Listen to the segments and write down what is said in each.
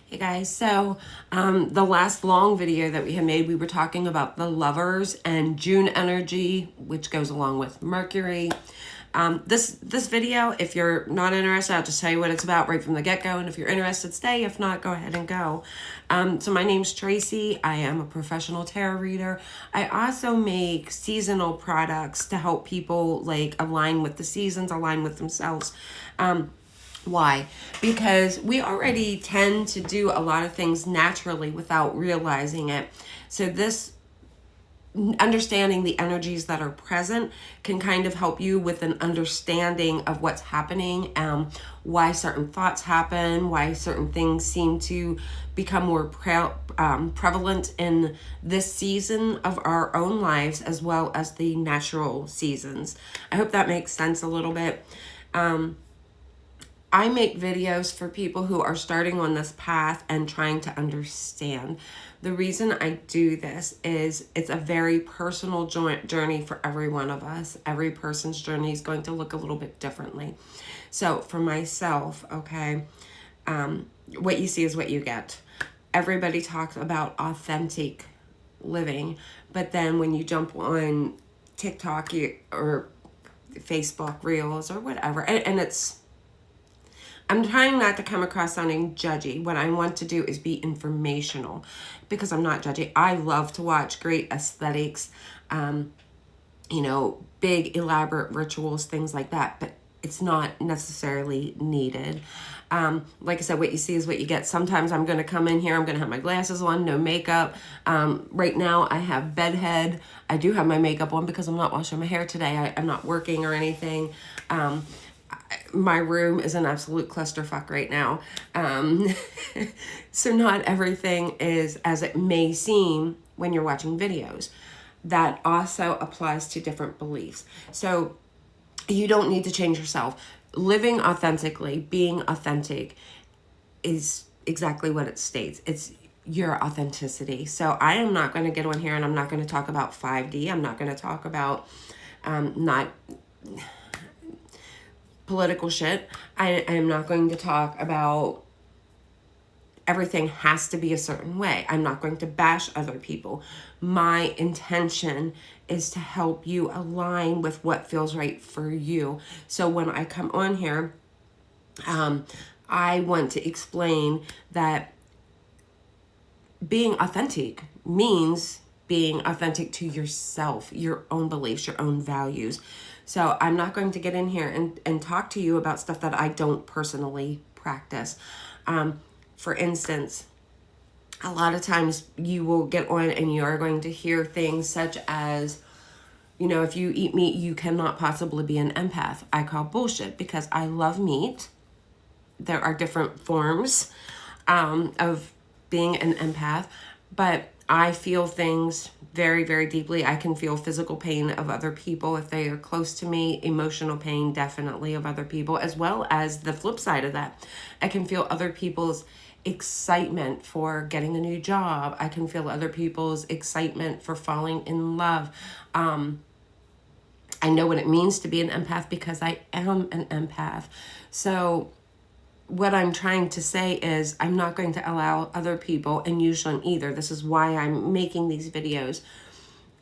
Hey guys, so the last long video that we had made, we were talking about the lovers and June energy, which goes along with Mercury. This video, if you're not interested, I'll just tell you what it's about right from the get-go. And if you're interested, stay. If not, go ahead and go. So my name's Tracy. I am a professional tarot reader. I also make seasonal products to help people like align with the seasons, align with themselves. Why? Because we already tend to do a lot of things naturally without realizing it. So this understanding the energies that are present can kind of help you with an understanding of what's happening, why certain thoughts happen, why certain things seem to become more prevalent in this season of our own lives as well as the natural seasons. I hope that makes sense a little bit. I make videos for people who are starting on this path and trying to understand. The reason I do this is it's a very personal journey for every one of us. Every person's journey is going to look a little bit differently. So for myself, okay, what you see is what you get. Everybody talks about authentic living, but then when you jump on TikTok or Facebook Reels or whatever, and I'm trying not to come across sounding judgy. What I want to do is be informational because I'm not judgy. I love to watch great aesthetics, big elaborate rituals, things like that, but it's not necessarily needed. Like I said, what you see is what you get. Sometimes I'm going to come in here, I'm going to have my glasses on, no makeup. Right now I have bedhead. I do have my makeup on because I'm not washing my hair today. I'm not working or anything. My room is an absolute clusterfuck right now. So not everything is as it may seem when you're watching videos. That also applies to different beliefs. So you don't need to change yourself. Living authentically, being authentic is exactly what it states. It's your authenticity. So I am not going to get on here and I'm not going to talk about 5D. I'm not going to talk about not political shit. I am not going to talk about everything has to be a certain way. I'm not going to bash other people. My intention is to help you align with what feels right for you. So when I come on here, I want to explain that being authentic means being authentic to yourself, your own beliefs, your own values. So I'm not going to get in here and talk to you about stuff that I don't personally practice. For instance, a lot of times you will get on and you are going to hear things such as, if you eat meat, you cannot possibly be an empath. I call bullshit because I love meat. There are different forms of being an empath, but I feel things very, very deeply. I can feel physical pain of other people if they are close to me, emotional pain definitely of other people, as well as the flip side of that. I can feel other people's excitement for getting a new job. I can feel other people's excitement for falling in love. I know what it means to be an empath because I am an empath. So what I'm trying to say is I'm not going to allow other people, and you shouldn't either. This is why I'm making these videos.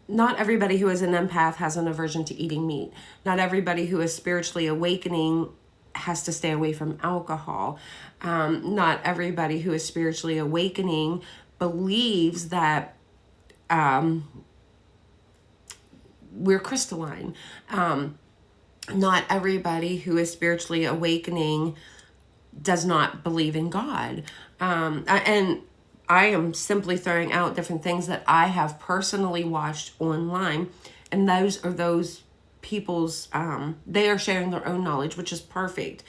Not everybody who is an empath has an aversion to eating meat. Not everybody who is spiritually awakening has to stay away from alcohol. Not everybody who is spiritually awakening believes that we're crystalline. Not everybody who is spiritually awakening does not believe in God. And I am simply throwing out different things that I have personally watched online. And those people's, they are sharing their own knowledge, which is perfect.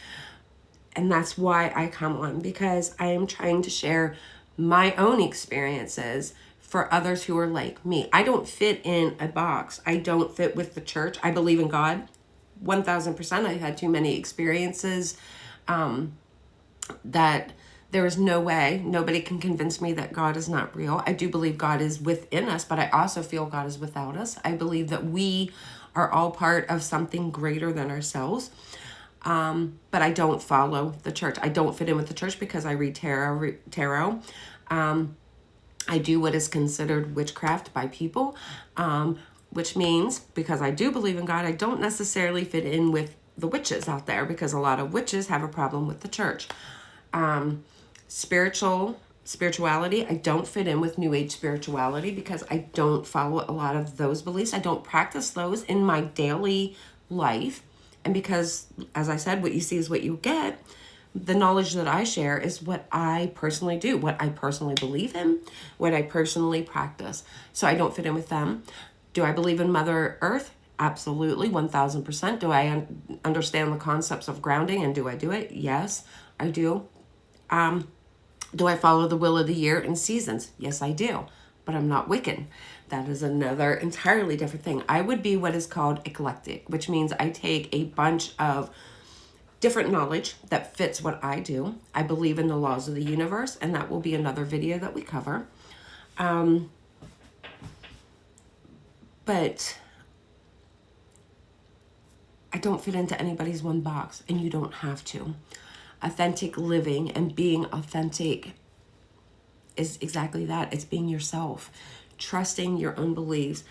And that's why I come on, because I am trying to share my own experiences for others who are like me. I don't fit in a box. I don't fit with the church. I believe in God 1000%. I've had too many experiences that there is no way, nobody can convince me that God is not real. I do believe God is within us, but I also feel God is without us. I believe that we are all part of something greater than ourselves. But I don't follow the church. I don't fit in with the church because I read tarot. I do what is considered witchcraft by people, which means because I do believe in God, I don't necessarily fit in with the witches out there, because a lot of witches have a problem with the church. Spirituality, I don't fit in with New Age spirituality because I don't follow a lot of those beliefs. I don't practice those in my daily life. And because, as I said, what you see is what you get, the knowledge that I share is what I personally do, what I personally believe in, what I personally practice. So I don't fit in with them. Do I believe in Mother Earth? Absolutely, 1000%. Do I understand the concepts of grounding, and do I do it? Yes, I do. Do I follow the will of the year and seasons? Yes, I do. But I'm not Wiccan. That is another entirely different thing. I would be what is called eclectic, which means I take a bunch of different knowledge that fits what I do. I believe in the laws of the universe, and that will be another video that we cover. But I don't fit into anybody's one box, and you don't have to. Authentic living and being authentic is exactly that. It's being yourself, trusting your own beliefs,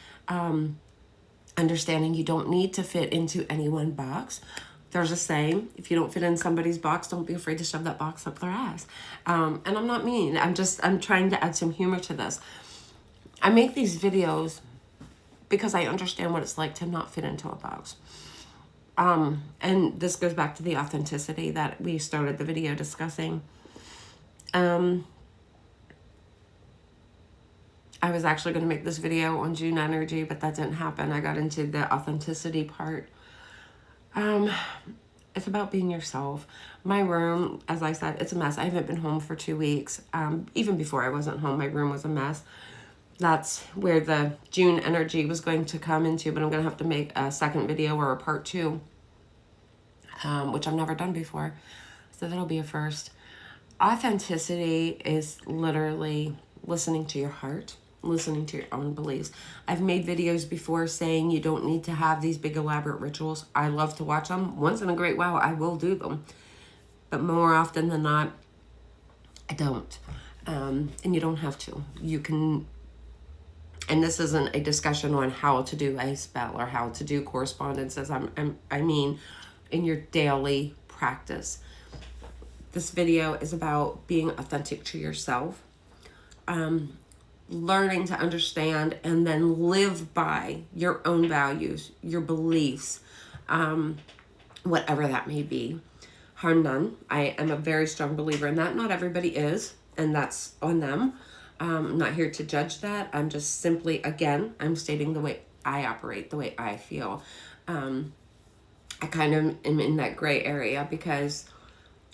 understanding you don't need to fit into any one box. There's a saying, if you don't fit in somebody's box, don't be afraid to shove that box up their ass. And I'm not mean. I'm trying to add some humor to this. I make these videos because I understand what it's like to not fit into a box. And this goes back to the authenticity that we started the video discussing. I was actually going to make this video on June energy, but that didn't happen. I got into the authenticity part. It's about being yourself. My room, as I said, it's a mess. I haven't been home for 2 weeks. Even before I wasn't home, my room was a mess. That's where the June energy was going to come into, but I'm going to have to make a second video or a part 2, which I've never done before. So that'll be a first. Authenticity is literally listening to your heart, listening to your own beliefs. I've made videos before saying you don't need to have these big elaborate rituals. I love to watch them. Once in a great while, I will do them. But more often than not, I don't. And you don't have to. You can... And this isn't a discussion on how to do a spell or how to do correspondences. I mean, in your daily practice. This video is about being authentic to yourself, learning to understand and then live by your own values, your beliefs, whatever that may be. Harm none. I am a very strong believer in that. Not everybody is, and that's on them. I'm not here to judge that. I'm just simply, again, I'm stating the way I operate, the way I feel. I kind of am in that gray area because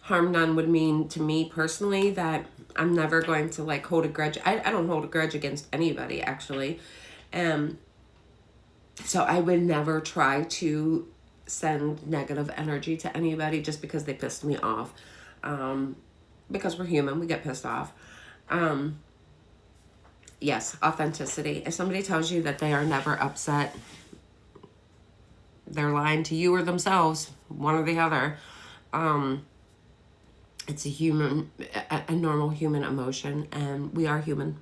harm none would mean to me personally that I'm never going to like hold a grudge. I don't hold a grudge against anybody, actually. So I would never try to send negative energy to anybody just because they pissed me off. Because we're human, we get pissed off. Yes, authenticity. If somebody tells you that they are never upset, they're lying to you or themselves, one or the other. It's a normal human emotion, and we are human.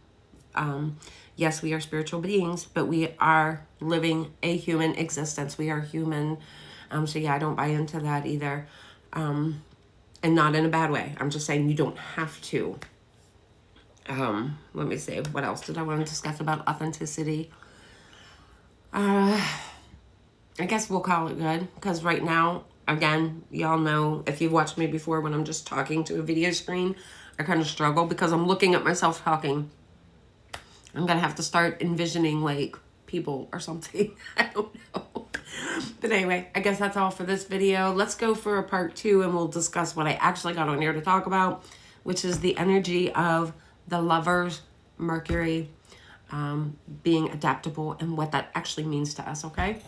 Yes, we are spiritual beings, but we are living a human existence. We are human. So yeah, I don't buy into that either. And not in a bad way. I'm just saying you don't have to. Let me see. What else did I want to discuss about authenticity? I guess we'll call it good, because right now, again, y'all know, if you've watched me before, when I'm just talking to a video screen, I kind of struggle because I'm looking at myself talking. I'm going to have to start envisioning like people or something. I don't know. But anyway, I guess that's all for this video. Let's go for a part 2 and we'll discuss what I actually got on here to talk about, which is the energy of the Lovers, Mercury, being adaptable and what that actually means to us, okay?